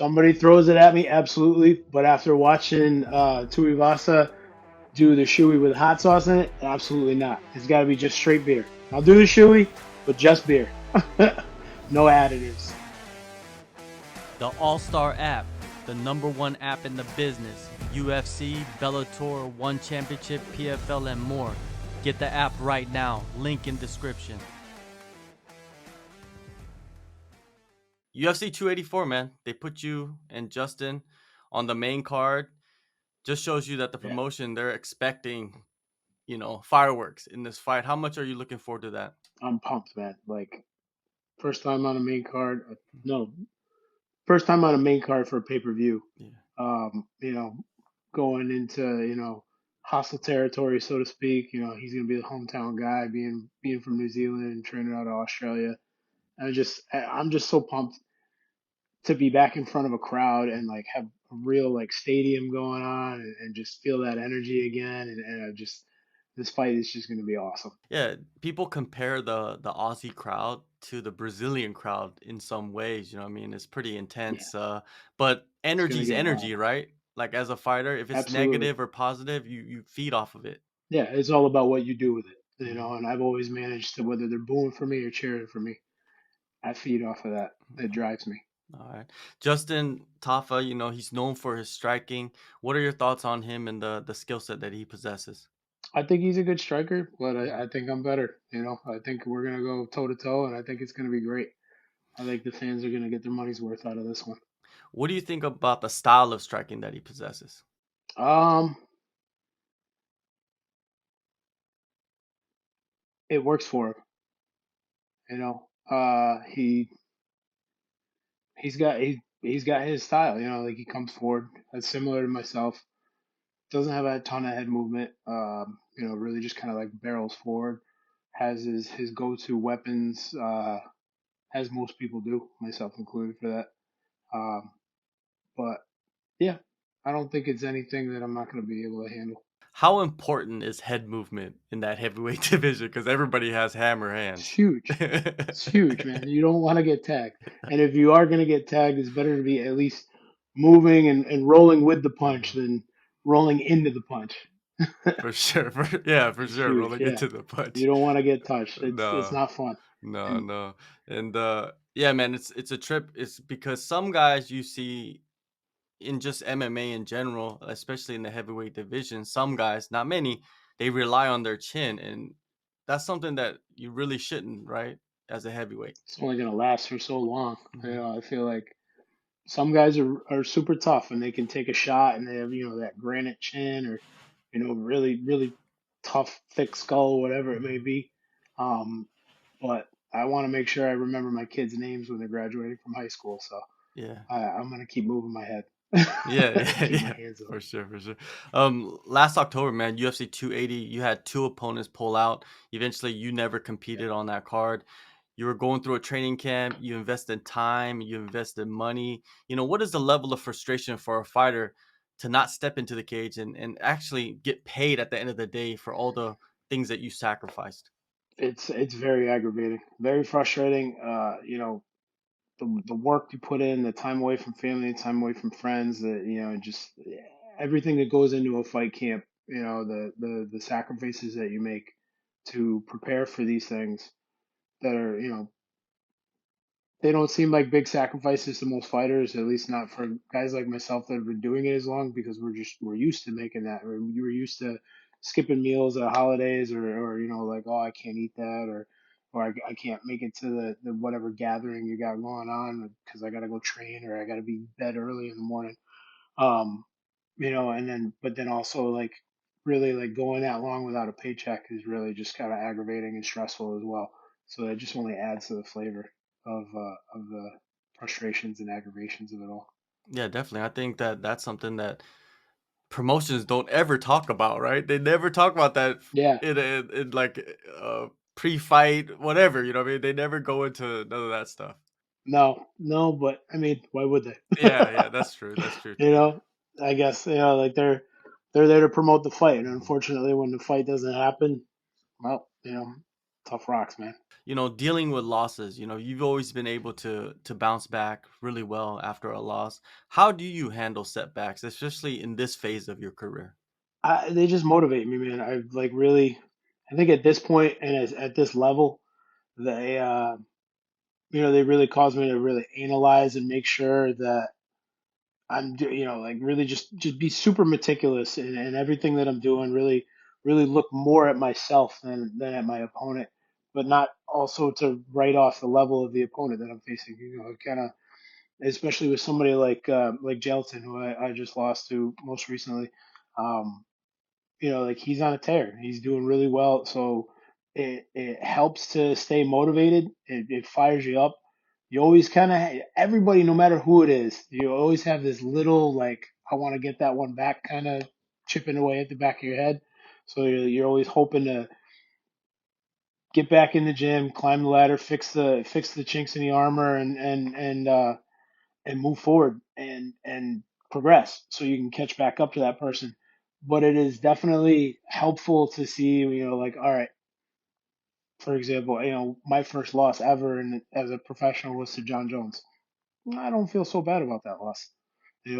somebody throws it at me, absolutely. But after watching Tuivasa do the Shoei with hot sauce in it, absolutely not. It's got to be just straight beer. I'll do the Shoei, but just beer, no additives. The AllStar app, the #1 app in the business. UFC, Bellator, One Championship, PFL, and more. Get the app right now. Link in description. UFC 284, man. They put you and Justin on the main card. Just shows you that the Yeah, promotion, they're expecting, fireworks in this fight. How much are you looking forward to that? I'm pumped, man. Like first time on a main card. No, first time on a main card for a pay per view. Yeah. You know, going into hostile territory, so to speak. He's gonna be the hometown guy, being from New Zealand and training out of Australia. I'm just so pumped to be back in front of a crowd and like have a real like stadium going on and just feel that energy again. And I just this fight is just gonna be awesome. Yeah, people compare the Aussie crowd to the Brazilian crowd in some ways, you know what I mean? It's pretty Yeah, intense, but it's gonna energy's get wild. energy, right? Like, as a fighter, if it's Absolutely. negative or positive, you feed off of it. Yeah, it's all about what you do with it. Mhm, And I've always managed to, whether they're booing for me or cheering for me, I feed off of that. It mhm. drives me. Alright. Justin Tafa, he's known for his striking. What are your thoughts on him and the skill set that he possesses? I think he's a good striker, but Mhm. I think I'm better. I think we're gonna go toe to toe, and I think it's gonna be great. I think the fans are gonna get their money's worth out of this one. What do you think about the style of striking that he possesses? Um, it works for him. You know, he's got his style. Like he comes forward. That's similar to myself. Doesn't have a ton of head movement. Really just kind of like barrels forward. Has his go-to weapons. As most people do, myself included for that. Um, but yeah, I don't think it's anything that I'm not going to be able to handle. How important is head movement in that heavyweight division? Because everybody has hammer It's hands. huge. It's huge, man. You don't want to get tagged. And if you are going to get tagged, it's better to be at least moving and rolling with the punch Mhm. than rolling into the punch. For sure, yeah, for It's sure, huge. rolling Yeah. into the You punch. don't want to get touched. It's No, not fun. no, And no, and, yeah, man, it's a trip. It's because some guys you see in just MMA in general, especially in the heavyweight division, some guys, not many, they rely on their chin, and that's something that you really shouldn't, right, as a heavyweight. it's only going to last for so long. Mhm. I feel like some guys are super tough and they can take a shot and they have, that granite chin or, really, really tough, thick skull, whatever it may Mhm. be. Um, but I want to make sure I remember my kids' names when they're graduating from high school. So Yeah. I'm going to keep moving my head Yeah, and yeah, keep my yeah, hands up. for sure, for sure. Last October, man, UFC 280, you had two opponents pull out. Eventually, you never Yeah. competed on that card. You were going through a training camp. You invested time. You invested money. What is the level of frustration for a fighter to not step into the cage and actually get paid at the end of the day for all the things that you sacrificed? It's very aggravating, very frustrating. The work you put in, the time away from family, time away from friends, just everything that goes into a fight camp. The sacrifices that you make to prepare for these things that are, they don't seem like big sacrifices to most fighters, at least not for guys like myself that have been doing it as long because we're used to making that. Or you were used to skipping meals at holidays or like, oh, I can't eat that or I can't make it to the whatever gathering you got going on because I got to go train or I got to be in bed early in the morning. Um, and then but then also like really like going that long without a paycheck is really just kind of aggravating and stressful as well. So that just only adds to the flavor of the frustrations and aggravations of it all. Yeah, definitely. I think that that's something that promotions don't ever talk about, right? They never talk about that Yeah, in like pre-fight, whatever. You know what I mean? They never go into none of that stuff. no, no, but I mean, why would they? Yeah, yeah, that's true. That's true you too. know, I guess like they're there to promote the fight, and Mhm. unfortunately, when the fight doesn't happen, well, tough rocks, man. dealing with losses. You've always been able to bounce back really well after a loss. How do you handle setbacks, especially in this phase of your career? They just motivate me, man. I like really, I think at this point and at this level, they they really cause me to really analyze and make sure that like really just be super meticulous in everything that I'm doing. Really look more at myself than at my opponent, but not also to write off the level of the opponent that I'm facing. Kind of especially with somebody like Jelton, who I just lost to most recently. Um, like he's on a tear. He's doing really well. So it helps to stay motivated. It fires you up. You always kind of everybody, no matter who it is, you always have this little like I want to get that one back kind of chipping away at the back of your head. So you're always hoping to get back in the gym, climb the ladder, fix the chinks in the armor, and move forward and progress so you can catch back up to that person. But it is definitely helpful to see, like, all right, for example, my first loss ever as a professional was to Jon Jones. I don't feel so bad about that loss.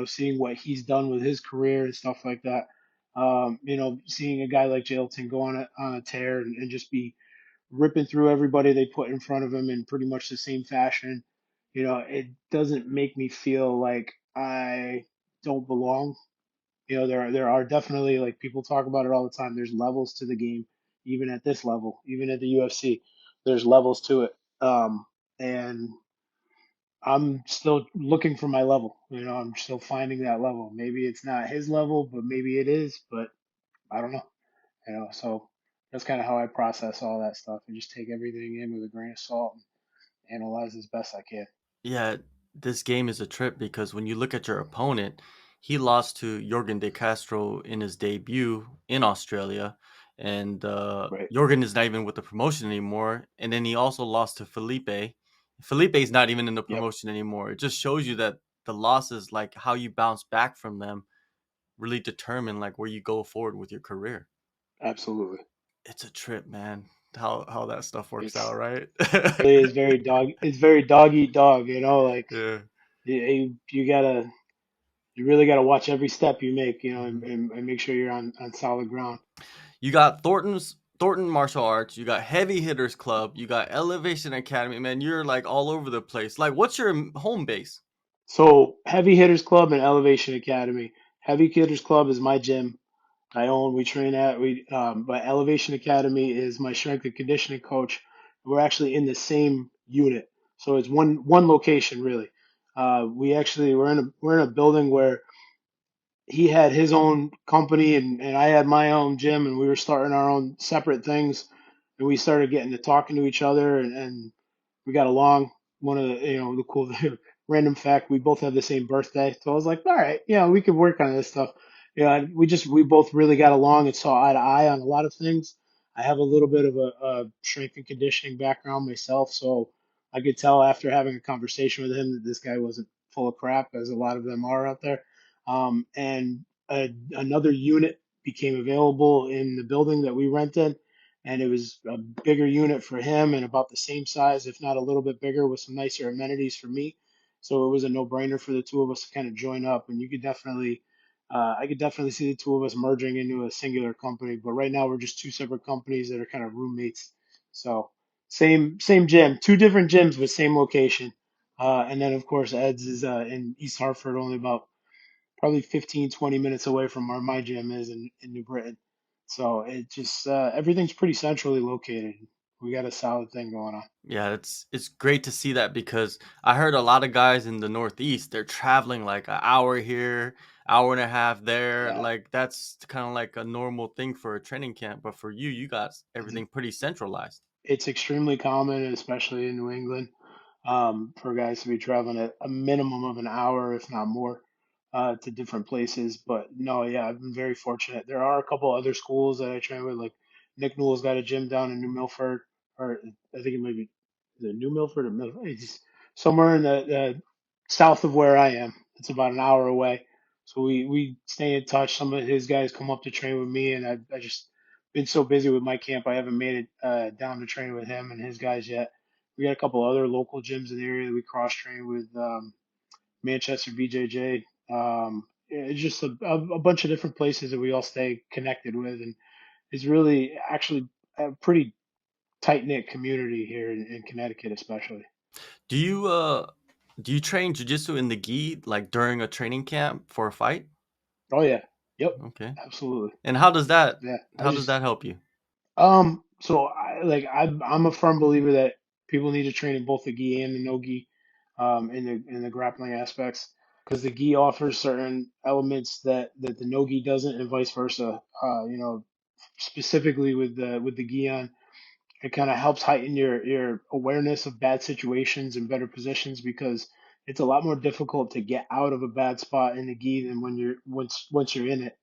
Seeing what he's done with his career and stuff like that. Seeing a guy like Jailton go on a tear and just be ripping through everybody they put in front of him in pretty much the same fashion. It doesn't make me feel like I don't belong. There are definitely, like, people talk about it all the time. There's levels to the game, even at this level, even at the UFC. There's levels to it, and I'm still looking for my level. I'm still finding that level. Maybe it's not his level, but maybe it is. But I don't know. So that's kind of how I process all that stuff and just take everything in with a grain of salt and analyze as best I can. Yeah, this game is a trip because when you look at your opponent, he lost to Jorgen De Castro in his debut in Australia, and Right. Jorgen is not even with the promotion anymore. And then he also lost to Felipe. Felipe is not even in the Yep. promotion anymore. It just shows you that the losses, like how you bounce back from them, really determine like where you go forward with your career. Absolutely. It's a trip, man. How that stuff works out, It's right? really is very dog. It's very dog eat dog. Like Yeah. you really gotta watch every step you make. Mhm. And make sure you're on solid ground. You got Thornton Martial Arts, you got Heavy Hitters Club, you got Elevation Academy. Man, you're like all over the place. Like, what's your home base? So Heavy Hitters Club and Elevation Academy. Heavy Hitters Club is my gym. I own. We train at. But Elevation Academy is my strength and conditioning coach. We're actually in the same unit, so it's one location really. We're in a building where he had his own company and I had my own gym, and we were starting our own separate things, and we started getting to talking to each other, and we got along. One of the cool random fact, we both have the same birthday, so I was like, all right, we could work on this stuff. We both really got along and saw eye to eye on a lot of things. I have a little bit of a strength and conditioning background myself, so I could tell after having a conversation with him that this guy wasn't full of crap, as a lot of them are out there. Another unit became available in the building that we rented, and it was a bigger unit for him and about the same size, if not a little bit bigger, with some nicer amenities for me. So it was a no-brainer for the two of us to kind of join up, and I could definitely see the two of us merging into a singular company. But right now we're just two separate companies that are kind of roommates. So same gym, two different gyms but same location. And then of course Ed's is in East Hartford, only about probably 15-20 minutes away from where my gym is in New Britain. So it just everything's pretty centrally located. We got a solid thing going on. Yeah, it's great to see that because I heard a lot of guys in the Northeast, they're traveling like an hour here, hour and a half there. Yeah, Like that's kind of like a normal thing for a training camp. But for you, you got it's everything pretty centralized. it's extremely common, especially in New England, for guys to be traveling at a minimum of an hour, if not more, to different places. But no, yeah, I've been very fortunate. There are a couple other schools that I train with, like Nick Newell's got a gym down in New Milford, or I think it might be the New Milford or Milford. It's somewhere in the south of where I am. It's about an hour away. So we stay in touch. Some of his guys come up to train with me, and I just been so busy with my camp, I haven't made it down to train with him and his guys yet. We got a couple other local gyms in the area that we cross train with, Manchester BJJ. It's just a bunch of different places that we all stay connected with, and it's really actually a pretty tight knit community here in Connecticut, especially. Do you do you train jujitsu in the gi like during a training camp for a fight? Oh yeah, yep, Okay. absolutely. And Yeah, I how does just that help you? so I'm a firm believer that people need to train in both the gi and the no gi, in the grappling aspects, because the gi offers certain elements that the no gi doesn't, and vice versa. Specifically with the gi on, it kind of helps heighten your awareness of bad situations and better positions, because it's a lot more difficult to get out of a bad spot in the gi than when once you're in it,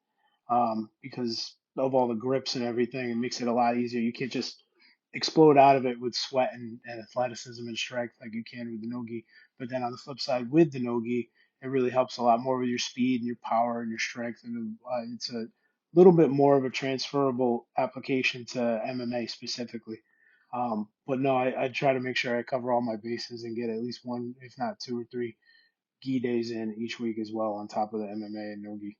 because of all the grips and everything. It makes it a lot easier. You can't just explode out of it with sweat and athleticism and strength like you can with the nogi. But then on the flip side, with the nogi, it really helps a lot more with your speed and your power and your strength. And it's a little bit more of a transferable application to MMA specifically. But no, I try to make sure I cover all my bases and get at least one, if not two or three, gi days in each week as well, on top of the MMA and nogi.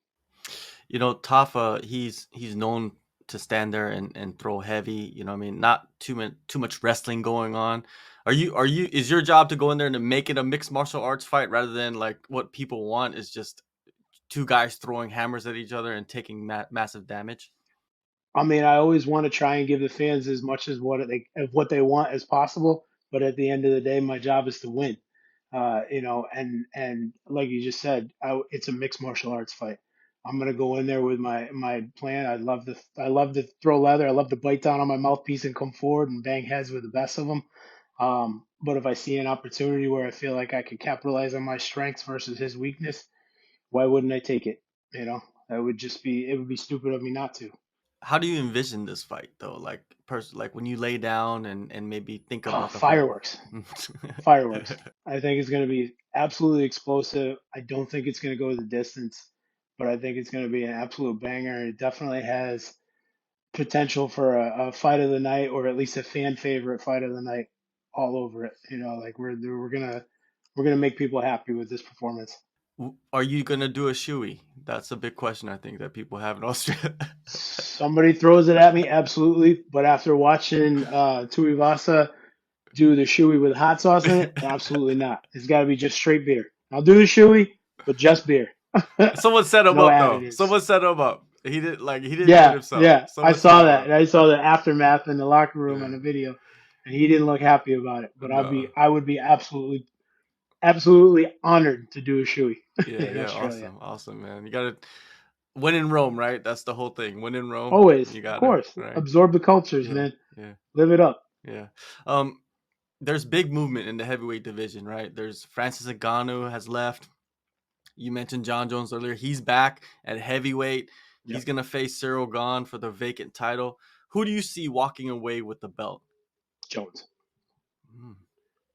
You know, Tafa, he's known to stand there and throw heavy. You know, what I mean, not too much wrestling going on. Are you is your job to go in there and to make it a mixed martial arts fight rather than like what people want is just two guys throwing hammers at each other and taking massive damage? I mean, I always want to try and give the fans as much as what they want as possible, but at the end of the day, my job is to win. And like you just said, it's a mixed martial arts fight. I'm gonna go in there with my plan. I love to throw leather. I love to bite down on my mouthpiece and come forward and bang heads with the best of them. But if I see an opportunity where I feel like I could capitalize on my strengths versus his weakness, why wouldn't I take it? You know, it would be stupid of me not to. How do you envision this fight though? Like like when you lay down and maybe think of Oh, like a fight. fireworks. Fireworks. I think it's going to be absolutely explosive. I don't think it's going to go the distance, but I think it's going to be an absolute banger. It definitely has potential for a fight of the night, or at least a fan favorite fight of the night, all over it. Like we're gonna make people happy with this performance. Are you gonna do a shoey? That's a big question I think that people have in Australia. Somebody throws it at me, absolutely. But after watching Tuivasa do the shoey with hot sauce in it, absolutely not. It's got to be just straight beer. I'll do the shoey, but just beer. Someone set him No up though. additives. Someone set him up. He didn't do it Yeah, himself. yeah. I Someone set saw him that. up. I saw the aftermath in the locker room on Yeah. the video, and he didn't look happy about it. But No. I would be absolutely honored to do a shoey Yeah, in yeah, Australia. awesome. Awesome, man. You gotta win in Rome, right? That's the whole thing. Win in Rome. Always, You of gotta, course, right? absorb the cultures, Yeah, man. yeah, Live it up. yeah. Um, there's big movement in the heavyweight division, right? There's Francis Ngannou has left. You mentioned Jon Jones earlier. He's back at heavyweight. He's Yep, gonna face Ciryl Gane for the vacant title. Who do you see walking away with the belt? Jones. Mm,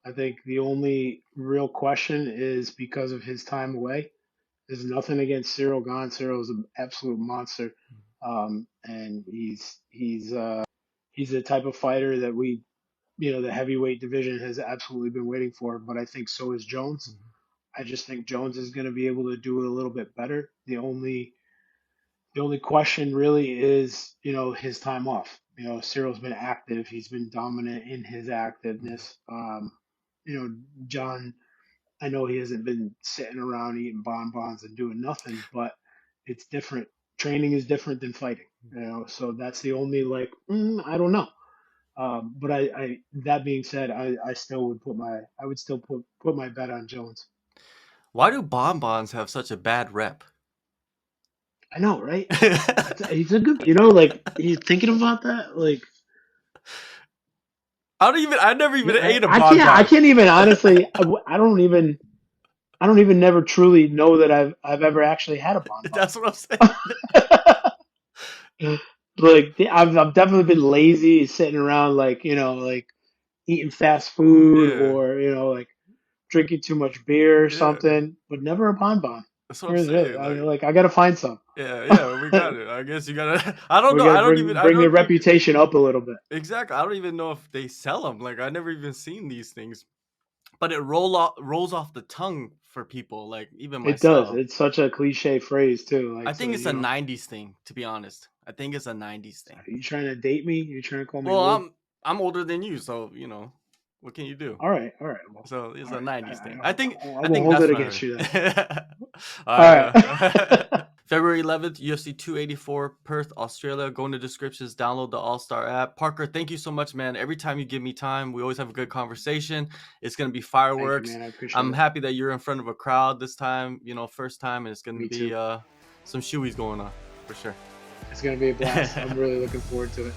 I think the only real question is because of his time away. There's nothing against Ciryl Gane. Ciryl is an absolute monster, and he's the type of fighter that the heavyweight division has absolutely been waiting for. But I think so is Jones. mhm, I just think Jones is going to be able to do it a little bit better. The only question really is, his time off. Cyril's been active. He's been dominant in his mhm. activeness. John, I know he hasn't been sitting around eating bonbons and doing nothing, but it's different. Training is different than fighting. So that's the only, like, I don't know. But that being said, I would still put my bet on Jones. Why do bonbons have such a bad rep? I know, right? I He's a good, like, he's thinking about that. Like, don't even. I never even I, ate a I can't, I bonbon. can't even honestly. I don't even never truly know that I've ever actually had a That's what I'm saying. bonbon. Like, I've definitely been lazy sitting around, like, like eating fast food, Yeah, or like drinking too much beer or yeah. something, but never a bonbon. That's what I'm Where's it? saying. I mean, Like, like I gotta find some. yeah, we got it. I guess you gotta. I don't We know. gotta I don't even. I bring the don't think reputation up a little bit. exactly. I don't even know if they sell them. Like, I never even seen these things. But it rolls off the tongue for people. Like even It does. myself. It's such a cliche phrase too. I Like so, think it's a '90s thing. To be honest, I think it's a '90s thing. you trying to date me? You trying to call me Well, old? I'm older than you, so what can you do? All right, all right. Well, So it's all a right. '90s thing. I I won't think hold that's it what I against heard. you then. All All right. right. February 11th, UFC 284, Perth, Australia. Go in the descriptions, download the AllStar app. Parker, thank you so much, man. Every time you give me time, we always have a good conversation. It's going to be Thank you, fireworks. man. I appreciate I'm it. happy that you're in front of a crowd this time, first time, and it's going to Me be too. some shoeies going on for sure. It's gonna be a blast. I'm really looking forward to it.